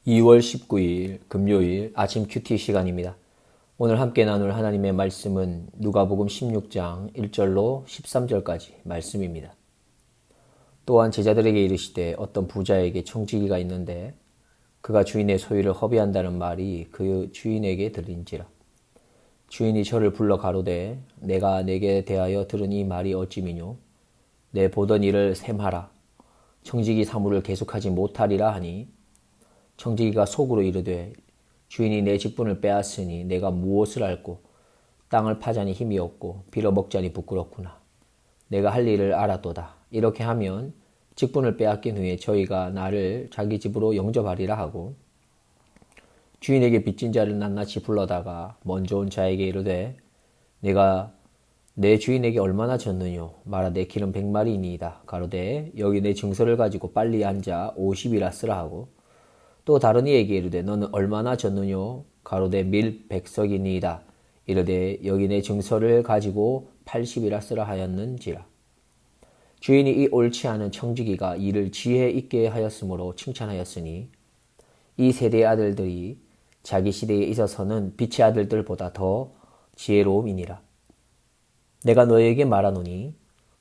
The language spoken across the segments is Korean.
2월 19일 금요일 아침 큐티 시간입니다. 오늘 함께 나눌 하나님의 말씀은 누가복음 16장 1절로 13절까지 말씀입니다. 또한 제자들에게 이르시되 어떤 부자에게 청지기가 있는데 그가 주인의 소유를 허비한다는 말이 그 주인에게 들린지라. 주인이 저를 불러 가로되 내가 내게 대하여 들은 이 말이 어찌미뇨? 내 보던 일을 셈하라. 청지기 사무를 계속하지 못하리라 하니 청지기가 속으로 이르되 주인이 내 직분을 빼앗으니 내가 무엇을 알고 땅을 파자니 힘이 없고 빌어먹자니 부끄럽구나. 내가 할 일을 알았도다. 이렇게 하면 직분을 빼앗긴 후에 저희가 나를 자기 집으로 영접하리라 하고 주인에게 빚진 자를 낱낱이 불러다가 먼저 온 자에게 이르되 내가 내 주인에게 얼마나 졌느뇨? 말하되 기름 100마리이니이다. 가로되 여기 내 증서를 가지고 빨리 앉아 50이라 쓰라 하고 또 다른 이에게 이르되 너는 얼마나 졌느뇨? 가로되 밀 100석이니이다. 이르되 여기 내 증서를 가지고 80이라 쓰라 하였는지라. 주인이 이 옳지 않은 청지기가 일을 지혜 있게 하였으므로 칭찬하였으니 이 세대의 아들들이 자기 시대에 있어서는 빛의 아들들보다 더 지혜로움이니라. 내가 너에게 말하노니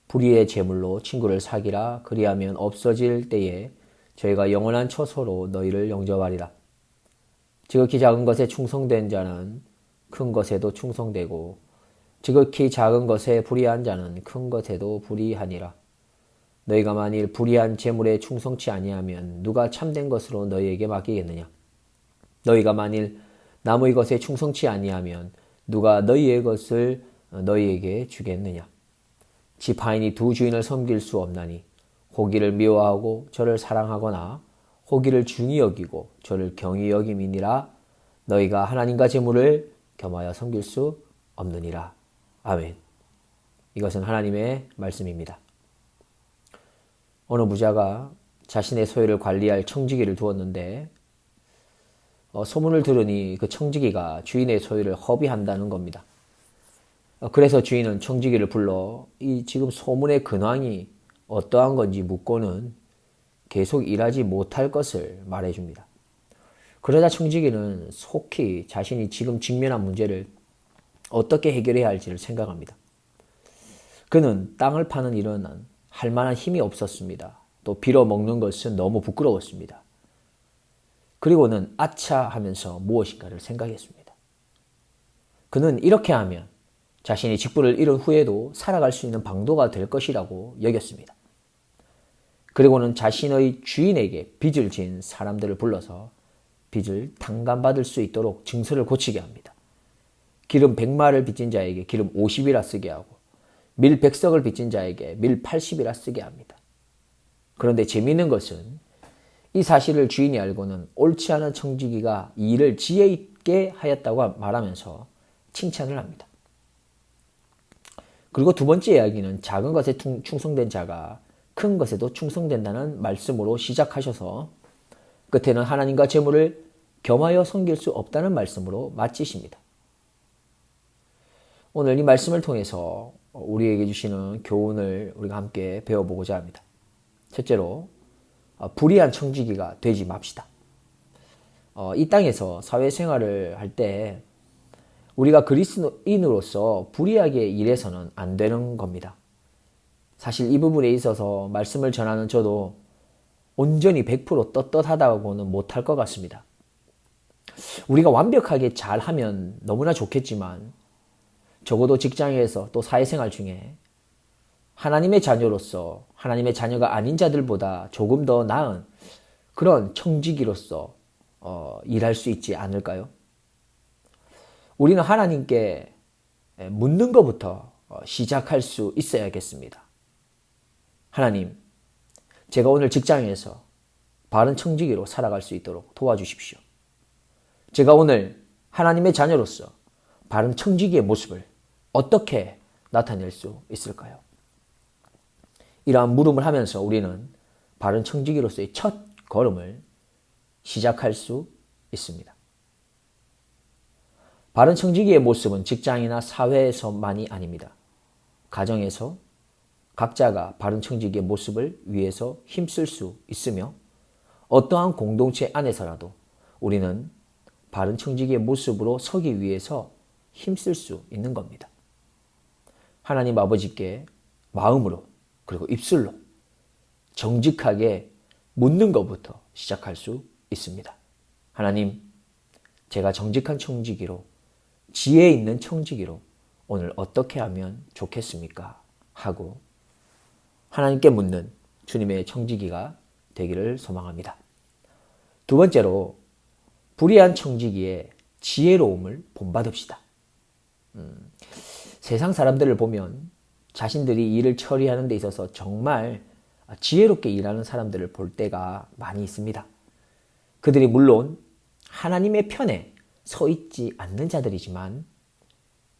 불의의 재물로 친구를 사기라. 그리하면 없어질 때에 저희가 영원한 처소로 너희를 영접하리라. 지극히 작은 것에 충성된 자는 큰 것에도 충성되고 지극히 작은 것에 불의한 자는 큰 것에도 불의하니라. 너희가 만일 불의한 재물에 충성치 아니하면 누가 참된 것으로 너희에게 맡기겠느냐? 너희가 만일 남의 것에 충성치 아니하면 누가 너희의 것을 너희에게 주겠느냐? 지파인이 두 주인을 섬길 수 없나니 호기를 미워하고 저를 사랑하거나 호기를 중히 여기고 저를 경히 여김이니라. 너희가 하나님과 재물을 겸하여 섬길 수 없느니라. 아멘. 이것은 하나님의 말씀입니다. 어느 부자가 자신의 소유를 관리할 청지기를 두었는데 소문을 들으니 그 청지기가 주인의 소유를 허비한다는 겁니다. 그래서 주인은 청지기를 불러 이 지금 소문의 근황이 어떠한 건지 묻고는 계속 일하지 못할 것을 말해줍니다. 그러자 청지기는 속히 자신이 지금 직면한 문제를 어떻게 해결해야 할지를 생각합니다. 그는 땅을 파는 일은 할 만한 힘이 없었습니다. 또 빌어먹는 것은 너무 부끄러웠습니다. 그리고는 아차 하면서 무엇인가를 생각했습니다. 그는 이렇게 하면 자신이 직분을 잃은 후에도 살아갈 수 있는 방도가 될 것이라고 여겼습니다. 그리고는 자신의 주인에게 빚을 진 사람들을 불러서 빚을 탕감받을 수 있도록 증서를 고치게 합니다. 기름 100마를 빚진 자에게 기름 50이라 쓰게 하고 밀 100석을 빚진 자에게 밀 80이라 쓰게 합니다. 그런데 재미있는 것은 이 사실을 주인이 알고는 옳지 않은 청지기가 이 일을 지혜 있게 하였다고 말하면서 칭찬을 합니다. 그리고 두 번째 이야기는 작은 것에 충성된 자가 큰 것에도 충성된다는 말씀으로 시작하셔서 끝에는 하나님과 재물을 겸하여 섬길 수 없다는 말씀으로 마치십니다. 오늘 이 말씀을 통해서 우리에게 주시는 교훈을 우리가 함께 배워보고자 합니다. 첫째로 불의한 청지기가 되지 맙시다. 이 땅에서 사회생활을 할 때 우리가 그리스도인으로서 불의하게 일해서는 안 되는 겁니다. 사실 이 부분에 있어서 말씀을 전하는 저도 온전히 100% 떳떳하다고는 못할 것 같습니다. 우리가 완벽하게 잘하면 너무나 좋겠지만 적어도 직장에서 또 사회생활 중에 하나님의 자녀로서 하나님의 자녀가 아닌 자들보다 조금 더 나은 그런 청지기로서 일할 수 있지 않을까요? 우리는 하나님께 묻는 것부터 시작할 수 있어야겠습니다. 하나님, 제가 오늘 직장에서 바른 청지기로 살아갈 수 있도록 도와주십시오. 제가 오늘 하나님의 자녀로서 바른 청지기의 모습을 어떻게 나타낼 수 있을까요? 이러한 물음을 하면서 우리는 바른 청지기로서의 첫 걸음을 시작할 수 있습니다. 바른 청지기의 모습은 직장이나 사회에서만이 아닙니다. 가정에서 각자가 바른 청지기의 모습을 위해서 힘쓸 수 있으며 어떠한 공동체 안에서라도 우리는 바른 청지기의 모습으로 서기 위해서 힘쓸 수 있는 겁니다. 하나님 아버지께 마음으로 그리고 입술로 정직하게 묻는 것부터 시작할 수 있습니다. 하나님, 제가 정직한 청지기로, 지혜 있는 청지기로 오늘 어떻게 하면 좋겠습니까? 하고 하나님께 묻는 주님의 청지기가 되기를 소망합니다. 두 번째로, 불의한 청지기의 지혜로움을 본받읍시다. 세상 사람들을 보면 자신들이 일을 처리하는 데 있어서 정말 지혜롭게 일하는 사람들을 볼 때가 많이 있습니다. 그들이 물론 하나님의 편에 서 있지 않는 자들이지만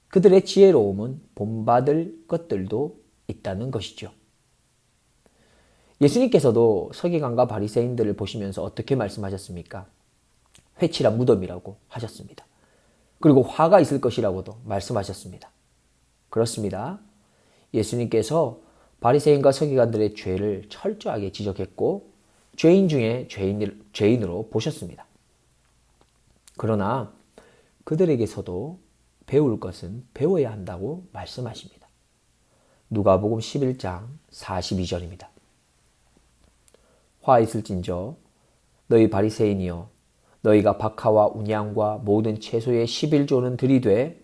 그들의 지혜로움은 본받을 것들도 있다는 것이죠. 예수님께서도 서기관과 바리새인들을 보시면서 어떻게 말씀하셨습니까? 회칠한 무덤이라고 하셨습니다. 그리고 화가 있을 것이라고도 말씀하셨습니다. 그렇습니다. 예수님께서 바리새인과 서기관들의 죄를 철저하게 지적했고 죄인 중에 죄인으로 보셨습니다. 그러나 그들에게서도 배울 것은 배워야 한다고 말씀하십니다. 누가복음 11장 42절입니다. 화 있을진저 너희 바리새인이여 너희가 박하와 운양과 모든 채소의 11조는 들이되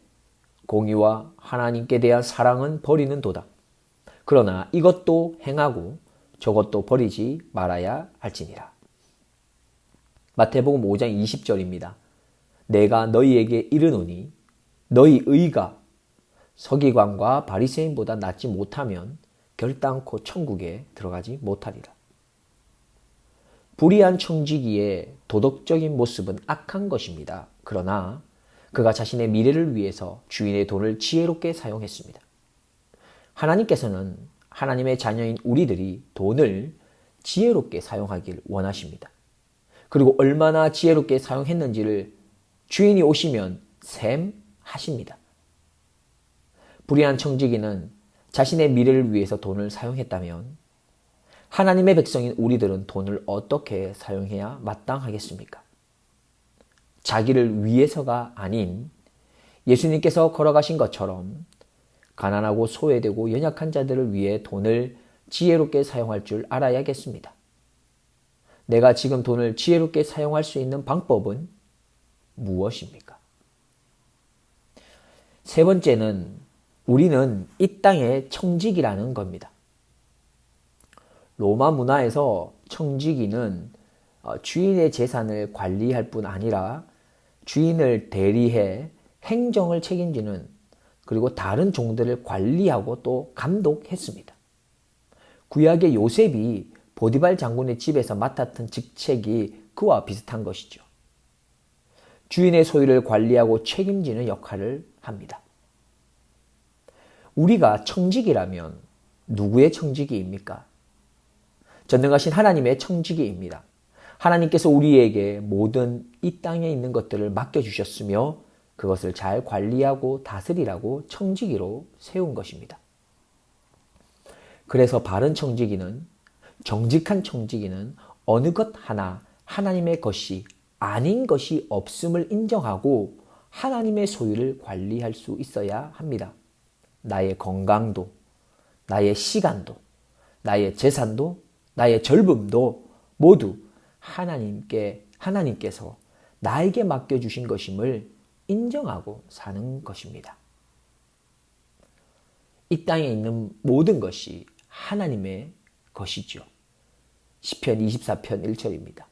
공의와 하나님께 대한 사랑은 버리는 도다. 그러나 이것도 행하고 저것도 버리지 말아야 할지니라. 마태복음 5장 20절입니다. 내가 너희에게 이르노니 너희 의가 서기관과 바리새인보다 낫지 못하면 결단코 천국에 들어가지 못하리라. 불의한 청지기의 도덕적인 모습은 악한 것입니다. 그러나 그가 자신의 미래를 위해서 주인의 돈을 지혜롭게 사용했습니다. 하나님께서는 하나님의 자녀인 우리들이 돈을 지혜롭게 사용하길 원하십니다. 그리고 얼마나 지혜롭게 사용했는지를 주인이 오시면 셈하십니다. 불의한 청지기는 자신의 미래를 위해서 돈을 사용했다면 하나님의 백성인 우리들은 돈을 어떻게 사용해야 마땅하겠습니까? 자기를 위해서가 아닌 예수님께서 걸어가신 것처럼 가난하고 소외되고 연약한 자들을 위해 돈을 지혜롭게 사용할 줄 알아야겠습니다. 내가 지금 돈을 지혜롭게 사용할 수 있는 방법은 무엇입니까? 세 번째는 우리는 이 땅의 청지기라는 겁니다. 로마 문화에서 청지기는 주인의 재산을 관리할 뿐 아니라 주인을 대리해 행정을 책임지는 그리고 다른 종들을 관리하고 또 감독했습니다. 구약의 요셉이 보디발 장군의 집에서 맡았던 직책이 그와 비슷한 것이죠. 주인의 소유를 관리하고 책임지는 역할을 합니다. 우리가 청지기라면 누구의 청지기입니까? 전능하신 하나님의 청지기입니다. 하나님께서 우리에게 모든 이 땅에 있는 것들을 맡겨주셨으며 그것을 잘 관리하고 다스리라고 청지기로 세운 것입니다. 그래서 바른 청지기는, 정직한 청지기는 어느 것 하나 하나님의 것이 아닌 것이 없음을 인정하고 하나님의 소유를 관리할 수 있어야 합니다. 나의 건강도, 나의 시간도, 나의 재산도, 나의 젊음도 모두 하나님께서 나에게 맡겨주신 것임을 인정하고 사는 것입니다. 이 땅에 있는 모든 것이 하나님의 것이죠. 시편 24편 1절입니다.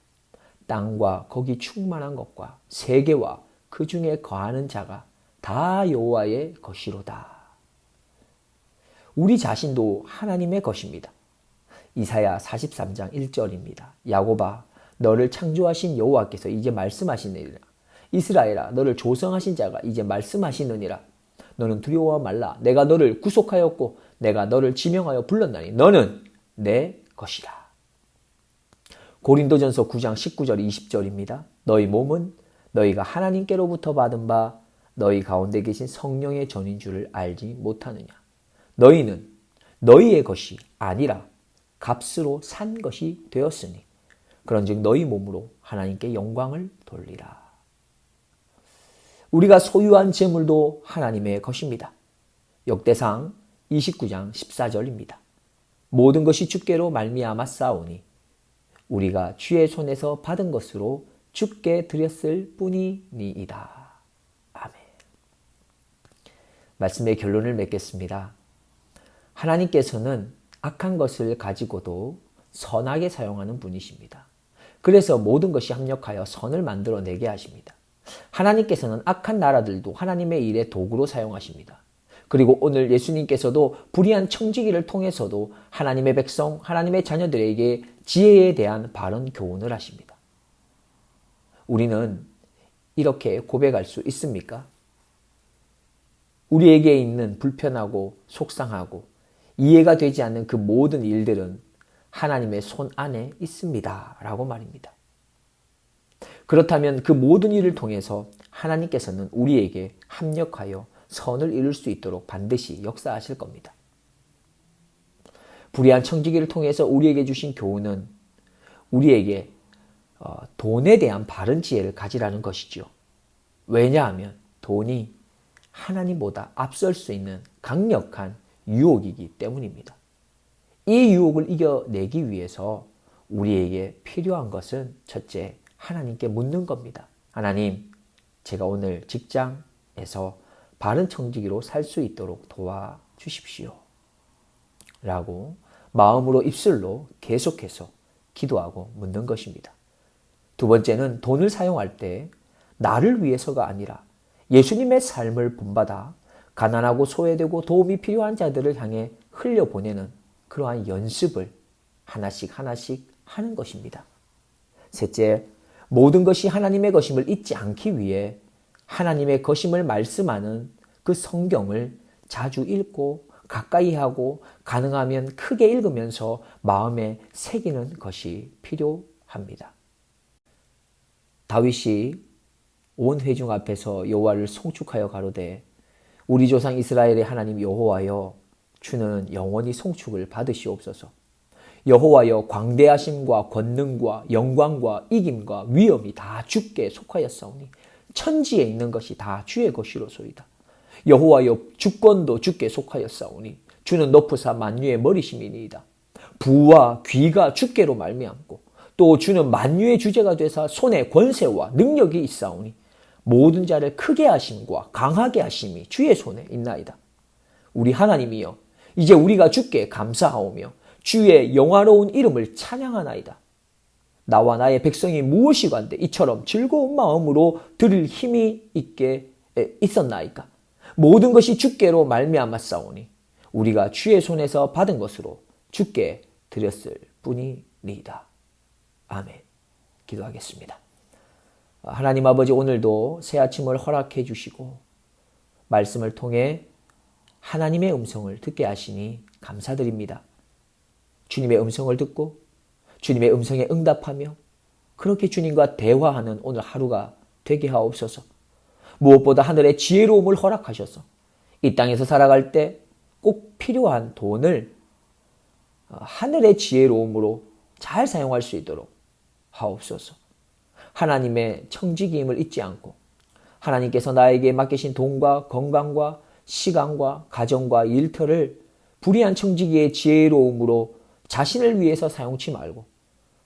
땅과 거기 충만한 것과 세계와 그 중에 거하는 자가 다 여호와의 것이로다. 우리 자신도 하나님의 것입니다. 이사야 43장 1절입니다. 야곱아 너를 창조하신 여호와께서 이제 말씀하시느니라. 이스라엘아 너를 조성하신 자가 이제 말씀하시느니라. 너는 두려워 말라. 내가 너를 구속하였고 내가 너를 지명하여 불렀나니 너는 내 것이라. 고린도전서 9장 19절 20절입니다. 너희 몸은 너희가 하나님께로부터 받은 바 너희 가운데 계신 성령의 전인 줄을 알지 못하느냐. 너희는 너희의 것이 아니라 값으로 산 것이 되었으니 그런즉 너희 몸으로 하나님께 영광을 돌리라. 우리가 소유한 재물도 하나님의 것입니다. 역대상 29장 14절입니다. 모든 것이 주께로 말미암아 싸우니 우리가 주의 손에서 받은 것으로 주께 드렸을 뿐이니이다. 아멘. 말씀의 결론을 맺겠습니다. 하나님께서는 악한 것을 가지고도 선하게 사용하는 분이십니다. 그래서 모든 것이 합력하여 선을 만들어내게 하십니다. 하나님께서는 악한 나라들도 하나님의 일에 도구로 사용하십니다. 그리고 오늘 예수님께서도 불의한 청지기를 통해서도 하나님의 백성, 하나님의 자녀들에게 지혜에 대한 바른 교훈을 하십니다. 우리는 이렇게 고백할 수 있습니까? 우리에게 있는 불편하고 속상하고 이해가 되지 않는 그 모든 일들은 하나님의 손 안에 있습니다. 라고 말입니다. 그렇다면 그 모든 일을 통해서 하나님께서는 우리에게 합력하여 선을 이룰 수 있도록 반드시 역사하실 겁니다. 불의한 청지기를 통해서 우리에게 주신 교훈은 우리에게 돈에 대한 바른 지혜를 가지라는 것이죠. 왜냐하면 돈이 하나님보다 앞설 수 있는 강력한 유혹이기 때문입니다. 이 유혹을 이겨내기 위해서 우리에게 필요한 것은 첫째, 하나님께 묻는 겁니다. 하나님, 제가 오늘 직장에서 바른 청지기로 살 수 있도록 도와주십시오. 라고 마음으로 입술로 계속해서 기도하고 묻는 것입니다. 두 번째는 돈을 사용할 때 나를 위해서가 아니라 예수님의 삶을 본받아 가난하고 소외되고 도움이 필요한 자들을 향해 흘려보내는 그러한 연습을 하나씩 하는 것입니다. 셋째, 모든 것이 하나님의 것임을 잊지 않기 위해 하나님의 것임을 말씀하는 그 성경을 자주 읽고 가까이 하고 가능하면 크게 읽으면서 마음에 새기는 것이 필요합니다. 다윗이 온 회중 앞에서 여호와를 송축하여 가로되 우리 조상 이스라엘의 하나님 여호와여 주는 영원히 송축을 받으시옵소서. 여호와여 광대하심과 권능과 영광과 이김과 위엄이 다 주께 속하였사오니 천지에 있는 것이 다 주의 것이로소이다. 여호와여 주권도 주께 속하였사오니 주는 높으사 만유의 머리심이니이다. 부와 귀가 주께로 말미암고 또 주는 만유의 주제가 되사 손에 권세와 능력이 있사오니 모든 자를 크게 하심과 강하게 하심이 주의 손에 있나이다. 우리 하나님이여 이제 우리가 주께 감사하오며 주의 영화로운 이름을 찬양하나이다. 나와 나의 백성이 무엇이간데 이처럼 즐거운 마음으로 드릴 힘이 있었나이까. 모든 것이 주께로 말미암았사오니 우리가 주의 손에서 받은 것으로 주께 드렸을 뿐이니이다. 아멘. 기도하겠습니다. 하나님 아버지, 오늘도 새 아침을 허락해 주시고 말씀을 통해 하나님의 음성을 듣게 하시니 감사드립니다. 주님의 음성을 듣고 주님의 음성에 응답하며 그렇게 주님과 대화하는 오늘 하루가 되게 하옵소서. 무엇보다 하늘의 지혜로움을 허락하셔서 이 땅에서 살아갈 때 꼭 필요한 돈을 하늘의 지혜로움으로 잘 사용할 수 있도록 하옵소서. 하나님의 청지기임을 잊지 않고 하나님께서 나에게 맡기신 돈과 건강과 시간과 가정과 일터를 불의한 청지기의 지혜로움으로 자신을 위해서 사용치 말고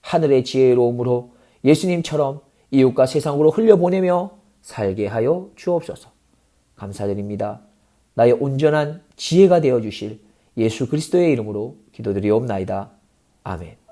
하늘의 지혜로움으로 예수님처럼 이웃과 세상으로 흘려보내며 살게 하여 주옵소서. 감사드립니다. 나의 온전한 지혜가 되어주실 예수 그리스도의 이름으로 기도드리옵나이다. 아멘.